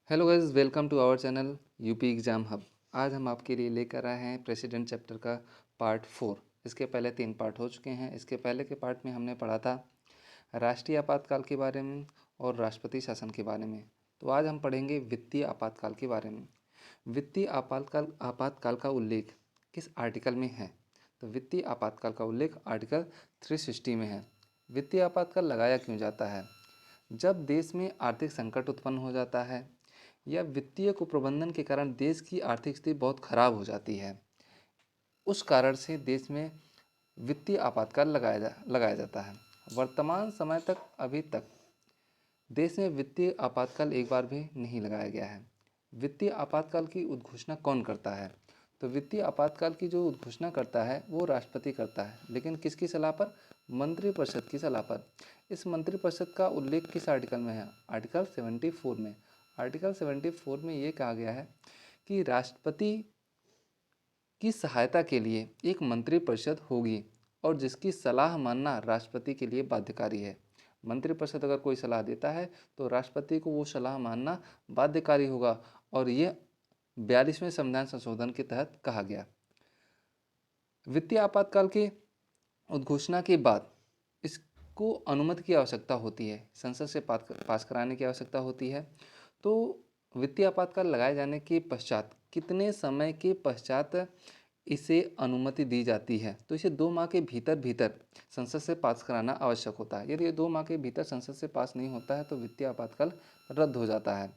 Hello guys, welcome to our channel UP exam hub. आज हम आपके लिए लेकर आए हैं प्रेसिडेंट चैप्टर का पार्ट 4। इसके पहले 3 पार्ट हो चुके हैं। इसके पहले के पार्ट में हमने पढ़ा था राष्ट्रीय आपातकाल के बारे में और राष्ट्रपति शासन के बारे में। तो आज हम पढ़ेंगे वित्तीय आपातकाल के बारे में। वित्तीय आपातकाल आपातकाल का उल्लेख किस आर्टिकल में है? तो वित्तीय आपातकाल का उल्लेख आर्टिकल 360 में है। वित्तीय आपातकाल लगाया क्यों जाता है? जब देश में आर्थिक संकट उत्पन्न हो जाता है या वित्तीय कुप्रबंधन के कारण देश की आर्थिक स्थिति बहुत खराब हो जाती है, उस कारण से देश में वित्तीय आपातकाल लगाया जाता है। वर्तमान समय तक अभी तक देश में वित्तीय आपातकाल एक बार भी नहीं लगाया गया है। वित्तीय आपातकाल की उद्घोषणा कौन करता है? तो वित्तीय आपातकाल की जो उद्घोषणा करता है वो राष्ट्रपति करता है, लेकिन किसकी सलाह पर? मंत्रिपरिषद की सलाह पर। इस मंत्रिपरिषद का उल्लेख किस आर्टिकल में है? आर्टिकल 74 में। आर्टिकल 74 में ये कहा गया है कि राष्ट्रपति की सहायता के लिए एक मंत्रिपरिषद होगी और जिसकी सलाह मानना राष्ट्रपति के लिए बाध्यकारी है। मंत्रिपरिषद अगर कोई सलाह देता है तो राष्ट्रपति को वो सलाह मानना बाध्यकारी होगा, और ये 42वें संविधान संशोधन के तहत कहा गया। वित्तीय आपातकाल के उद्घोषणा के बाद इसको अनुमति की आवश्यकता होती है, संसद से पास कराने की आवश्यकता होती है। तो वित्तीय आपातकाल लगाए जाने के पश्चात कितने समय के पश्चात इसे अनुमति दी जाती है? तो इसे 2 माह के भीतर संसद से पास कराना आवश्यक होता है। यदि ये 2 माह के भीतर संसद से पास नहीं होता है तो वित्तीय आपातकाल रद्द हो जाता है।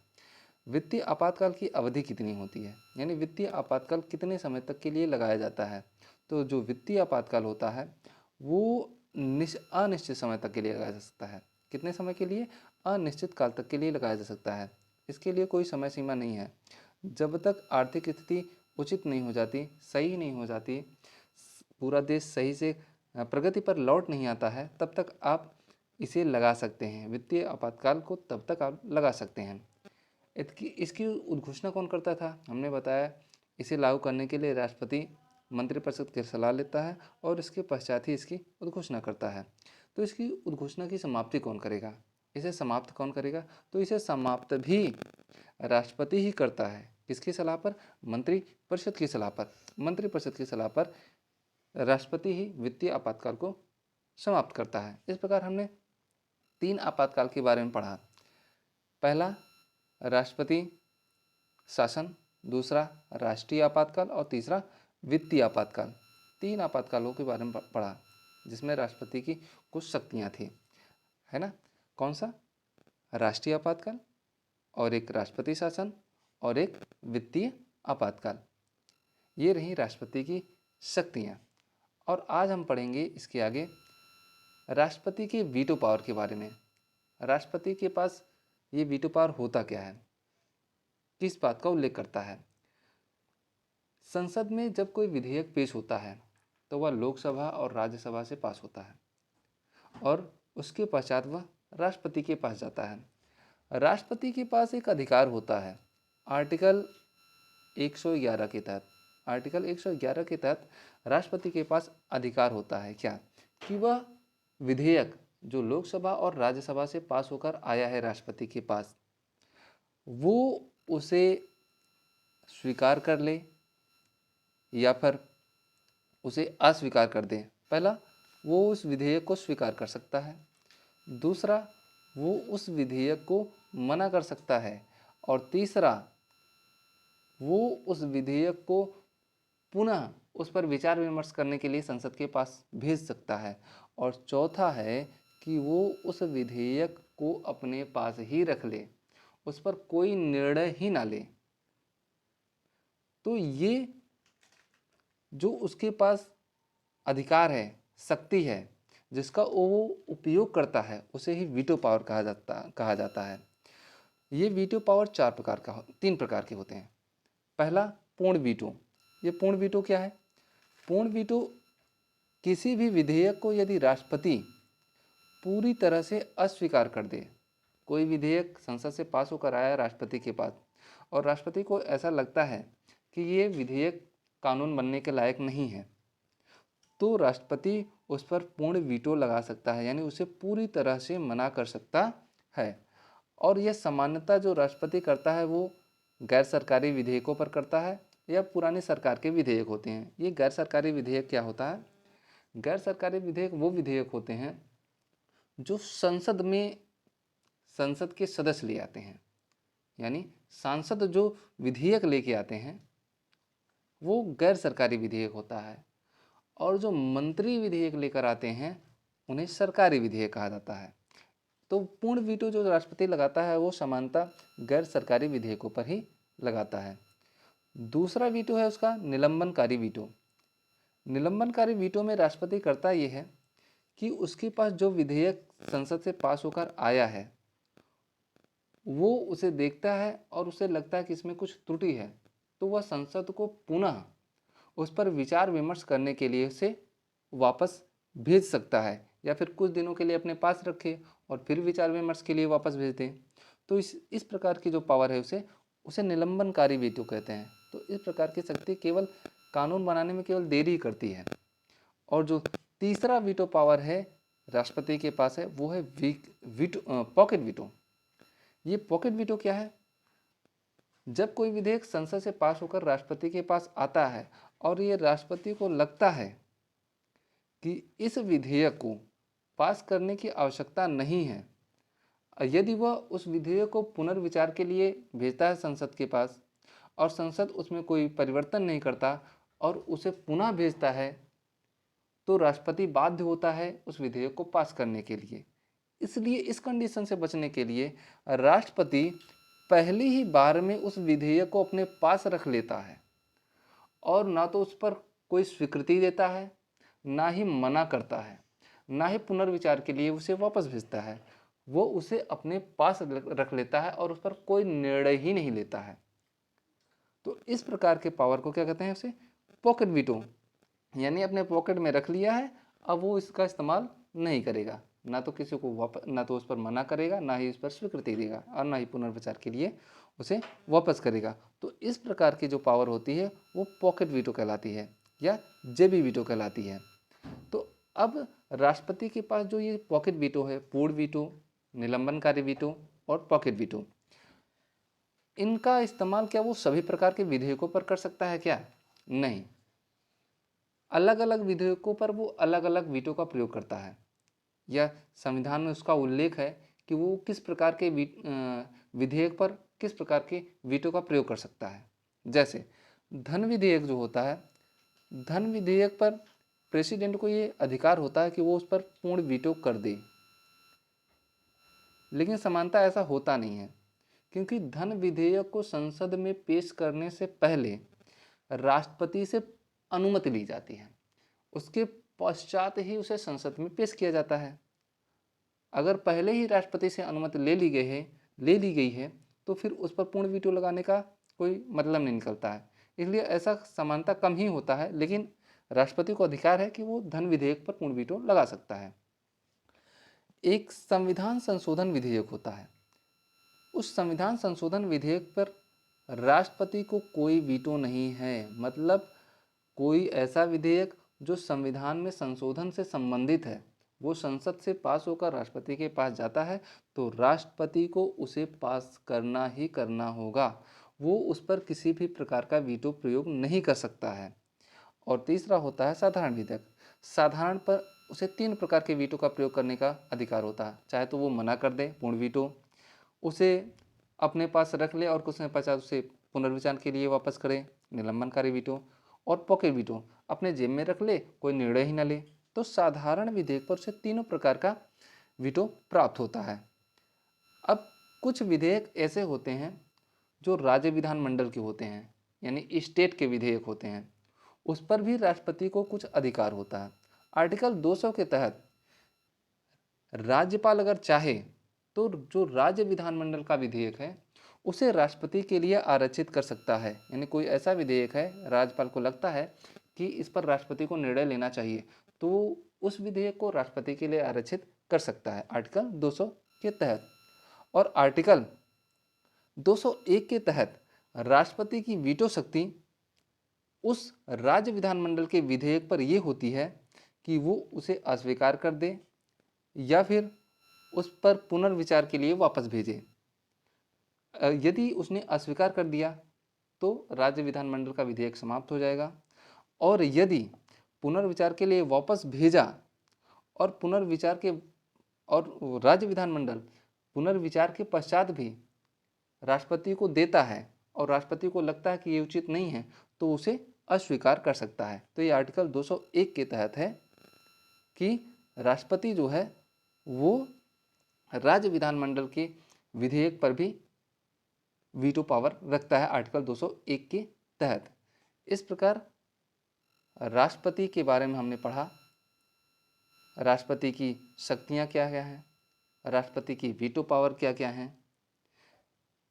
वित्तीय आपातकाल की अवधि कितनी होती है, यानी वित्तीय आपातकाल कितने समय तक के लिए लगाया जाता है? तो जो वित्तीय आपातकाल होता है वो अनिश्चित समय तक के लिए लगाया जा सकता है। कितने समय के लिए? अनिश्चित काल तक के लिए लगाया जा सकता है। इसके लिए कोई समय सीमा नहीं है। जब तक आर्थिक स्थिति उचित नहीं हो जाती, सही नहीं हो जाती, पूरा देश सही से प्रगति पर लौट नहीं आता है, तब तक आप इसे लगा सकते हैं। वित्तीय आपातकाल को तब तक आप लगा सकते हैं। इसकी उद्घोषणा कौन करता था? हमने बताया इसे लागू करने के लिए राष्ट्रपति मंत्रिपरिषद की सलाह लेता है और इसके पश्चात ही इसकी उद्घोषणा करता है। तो इसकी उद्घोषणा की समाप्ति कौन करेगा? इसे समाप्त कौन करेगा? तो इसे समाप्त भी राष्ट्रपति ही करता है। किसकी सलाह पर? मंत्रिपरिषद की सलाह पर। मंत्रिपरिषद की सलाह पर राष्ट्रपति ही वित्तीय आपातकाल को समाप्त करता है। इस प्रकार हमने 3 आपातकाल के बारे में पढ़ा। पहला राष्ट्रपति शासन, दूसरा राष्ट्रीय आपातकाल और तीसरा वित्तीय आपातकाल। 3 आपातकालों के बारे में पढ़ा जिसमें राष्ट्रपति की कुछ शक्तियाँ थी, है ना? कौन सा? राष्ट्रीय आपातकाल और एक राष्ट्रपति शासन और एक वित्तीय आपातकाल। ये रही राष्ट्रपति की शक्तियाँ। और आज हम पढ़ेंगे इसके आगे राष्ट्रपति के वीटो पावर के बारे में। राष्ट्रपति के पास ये वीटो पावर होता क्या है, किस बात का उल्लेख करता है? संसद में जब कोई विधेयक पेश होता है तो वह लोकसभा और राज्यसभा से पास होता है और उसके पश्चात वह राष्ट्रपति के पास जाता है। राष्ट्रपति के पास एक अधिकार होता है आर्टिकल 111 के तहत। आर्टिकल 111 के तहत राष्ट्रपति के पास अधिकार होता है क्या? कि वह विधेयक जो लोकसभा और राज्यसभा से पास होकर आया है राष्ट्रपति के पास, वो उसे स्वीकार कर ले या फिर उसे अस्वीकार कर दे। पहला, वो उस विधेयक को स्वीकार कर सकता है। दूसरा, वो उस विधेयक को मना कर सकता है। और तीसरा, वो उस विधेयक को पुनः उस पर विचार विमर्श करने के लिए संसद के पास भेज सकता है। और चौथा है कि वो उस विधेयक को अपने पास ही रख ले, उस पर कोई निर्णय ही ना ले। तो ये जो उसके पास अधिकार है, शक्ति है, जिसका वो उपयोग करता है, उसे ही वीटो पावर कहा जाता है। ये वीटो पावर 3 प्रकार के होते हैं। पहला, पूर्ण वीटो। ये पूर्ण वीटो क्या है? पूर्ण वीटो किसी भी विधेयक को यदि राष्ट्रपति पूरी तरह से अस्वीकार कर दे। कोई विधेयक संसद से पास होकर आया राष्ट्रपति के पास और राष्ट्रपति को ऐसा लगता है कि ये विधेयक कानून बनने के लायक नहीं है, तो राष्ट्रपति उस पर पूर्ण वीटो लगा सकता है, यानी उसे पूरी तरह से मना कर सकता है। और यह सामान्यतः जो राष्ट्रपति करता है वो गैर सरकारी विधेयकों पर करता है या पुरानी सरकार के विधेयक होते हैं। ये गैर सरकारी विधेयक क्या होता है? गैर सरकारी विधेयक वो विधेयक होते हैं जो संसद के सदस्य ले आते हैं, यानी सांसद जो विधेयक लेके आते हैं वो गैर सरकारी विधेयक होता है, और जो मंत्री विधेयक लेकर आते हैं उन्हें सरकारी विधेयक कहा जाता है। तो पूर्ण वीटो जो राष्ट्रपति लगाता है वो सामान्यतः गैर सरकारी विधेयकों पर ही लगाता है। दूसरा वीटो है उसका निलंबनकारी वीटो। निलंबनकारी वीटो में राष्ट्रपति करता ये है कि उसके पास जो विधेयक संसद से पास होकर आया है वो उसे देखता है और उसे लगता है कि इसमें कुछ त्रुटि है, तो वह संसद को पुनः उस पर विचार विमर्श करने के लिए उसे वापस भेज सकता है, या फिर कुछ दिनों के लिए अपने पास रखे और फिर विचार विमर्श के लिए वापस भेज दें। तो इस प्रकार की जो पावर है उसे निलंबनकारी वीटो कहते हैं। तो इस प्रकार की शक्ति केवल कानून बनाने में केवल देरी ही करती है। और जो तीसरा वीटो पावर है राष्ट्रपति के पास है वो है पॉकेट वीटो। ये पॉकेट वीटो क्या है? जब कोई विधेयक संसद से पास होकर राष्ट्रपति के पास आता है और ये राष्ट्रपति को लगता है कि इस विधेयक को पास करने की आवश्यकता नहीं है, यदि वह उस विधेयक को पुनर्विचार के लिए भेजता है संसद के पास और संसद उसमें कोई परिवर्तन नहीं करता और उसे पुनः भेजता है, तो राष्ट्रपति बाध्य होता है उस विधेयक को पास करने के लिए। इसलिए इस कंडीशन से बचने के लिए राष्ट्रपति पहली ही बार में उस विधेयक को अपने पास रख लेता है और ना तो उस पर कोई स्वीकृति देता है, ना ही मना करता है, ना ही पुनर्विचार के लिए उसे वापस भेजता है। वो उसे अपने पास रख लेता है और उस पर कोई निर्णय ही नहीं लेता है। तो इस प्रकार के पावर को क्या कहते हैं? उसे पॉकेट वीटो, यानी अपने पॉकेट में रख लिया है, अब वो इसका इस्तेमाल नहीं करेगा, ना तो किसी को वापस, ना तो उस पर मना करेगा, ना ही उस पर स्वीकृति देगा और ना ही पुनर्विचार के लिए उसे वापस करेगा। तो इस प्रकार की जो पावर होती है वो पॉकेट वीटो कहलाती है या जेबी वीटो कहलाती है। तो अब राष्ट्रपति के पास जो ये पॉकेट वीटो है, पूर्ण वीटो, निलंबनकारी वीटो और पॉकेट वीटो, इनका इस्तेमाल क्या वो सभी प्रकार के विधेयकों पर कर सकता है क्या? नहीं, अलग अलग विधेयकों पर वो अलग अलग वीटो का प्रयोग करता है, या संविधान में उसका उल्लेख है कि वो किस प्रकार के विधेयक पर किस प्रकार के वीटो का प्रयोग कर सकता है। जैसे धन विधेयक जो होता है, धन विधेयक पर प्रेसिडेंट को ये अधिकार होता है कि वो उस पर पूर्ण वीटो कर दे, लेकिन समानता ऐसा होता नहीं है, क्योंकि धन विधेयक को संसद में पेश करने से पहले राष्ट्रपति से अनुमति ली जाती है, उसके पश्चात ही उसे संसद में पेश किया जाता है। अगर पहले ही राष्ट्रपति से अनुमति ले ली गई है तो फिर उस पर पूर्ण वीटो लगाने का कोई मतलब नहीं निकलता है। इसलिए ऐसा समानता कम ही होता है, लेकिन राष्ट्रपति को अधिकार है कि वो धन विधेयक पर पूर्ण वीटो लगा सकता है। एक संविधान संशोधन विधेयक होता है, उस संविधान संशोधन विधेयक पर राष्ट्रपति को कोई वीटो नहीं है। मतलब कोई ऐसा विधेयक जो संविधान में संशोधन से संबंधित है वो संसद से पास होकर राष्ट्रपति के पास जाता है तो राष्ट्रपति को उसे पास करना ही करना होगा, वो उस पर किसी भी प्रकार का वीटो प्रयोग नहीं कर सकता है। और तीसरा होता है साधारण विधेयक। साधारण पर उसे 3 प्रकार के वीटो का प्रयोग करने का अधिकार होता है, चाहे तो वो मना कर दे पूर्ण वीटो, उसे अपने पास रख ले और कुछ समय पश्चात उसे पुनर्विचार के लिए वापस करे निलंबनकारी वीटो, और पॉकेट वीटो अपने जेब में रख ले, कोई निर्णय ही न ले। तो साधारण विधेयक पर उसे तीनों प्रकार का वीटो प्राप्त होता है। अब कुछ विधेयक ऐसे होते हैं जो राज्य विधानमंडल के होते हैं, यानी स्टेट के विधेयक होते हैं, उस पर भी राष्ट्रपति को कुछ अधिकार होता है। आर्टिकल 200 के तहत राज्यपाल अगर चाहे तो जो राज्य विधानमंडल का विधेयक है उसे राष्ट्रपति के लिए आरक्षित कर सकता है। यानी कोई ऐसा विधेयक है, राज्यपाल को लगता है कि इस पर राष्ट्रपति को निर्णय लेना चाहिए, तो उस विधेयक को राष्ट्रपति के लिए आरक्षित कर सकता है आर्टिकल 200 के तहत। और आर्टिकल 201 के तहत राष्ट्रपति की वीटो शक्ति उस राज्य विधानमंडल के विधेयक पर यह होती है कि वो उसे अस्वीकार कर दे या फिर उस पर पुनर्विचार के लिए वापस भेजे। यदि उसने अस्वीकार कर दिया तो राज्य विधानमंडल का विधेयक समाप्त हो जाएगा, और यदि पुनर्विचार के लिए वापस भेजा और पुनर्विचार के और राज्य विधानमंडल पुनर्विचार के पश्चात भी राष्ट्रपति को देता है और राष्ट्रपति को लगता है कि ये उचित नहीं है, तो उसे अस्वीकार कर सकता है। तो ये आर्टिकल 201 के तहत है कि राष्ट्रपति जो है वो राज्य विधानमंडल के विधेयक पर भी वीटो पावर रखता है, आर्टिकल 201 के तहत। इस प्रकार राष्ट्रपति के बारे में हमने पढ़ा, राष्ट्रपति की शक्तियाँ क्या क्या हैं, राष्ट्रपति की वीटो पावर क्या क्या हैं।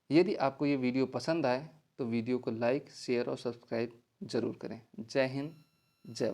यदि आपको ये वीडियो पसंद आए तो वीडियो को लाइक, शेयर और सब्सक्राइब जरूर करें। जय हिंद, जय भारत।